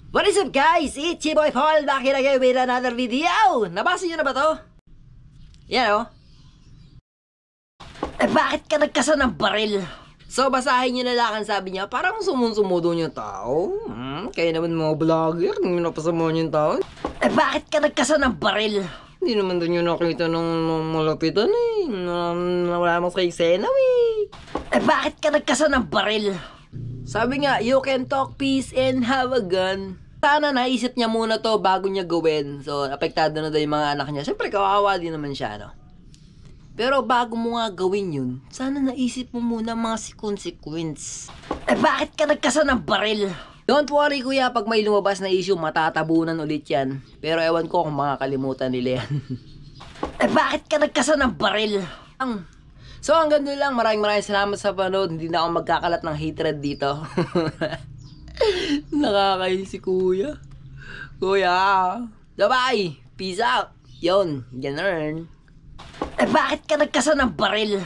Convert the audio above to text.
What is up guys? It's your boy Paul back here again with another video. Nabasa nyo na ba to? Yan o. Bakit ka nagkasa ng baril? So basahin nyo na lang ang sabi niya. Parang sumusumudo yung tao. Kaya naman mga vlogger, hindi nyo napasama yung tao. Bakit ka nagkasa ng baril? Hindi naman doon yung nakita ng malapitan eh. Wala mo sa eksena eh. Bakit ka nagkasa ng baril? Sabi nga, you can talk peace and have a gun. Sana naisip niya muna to bago niya gawin. So, apektado na daw yung mga anak niya. Siyempre, kawawa din naman siya, no? Pero bago mo nga gawin yun, sana naisip mo muna mga consequence. Bakit ka nagkasa ng baril? Don't worry, kuya. Pag may lumabas na issue, matatabunan ulit yan. Pero ewan ko kung makakalimutan nila yan. Bakit ka nagkasa ng baril? So hanggang doon lang, maraming salamat sa panood. Hindi na ako magkakalat ng hatred dito. Nakakain si kuya. Kuya, bye-bye. Peace out. Yon, ganun. Bakit ka nagkasa ng baril?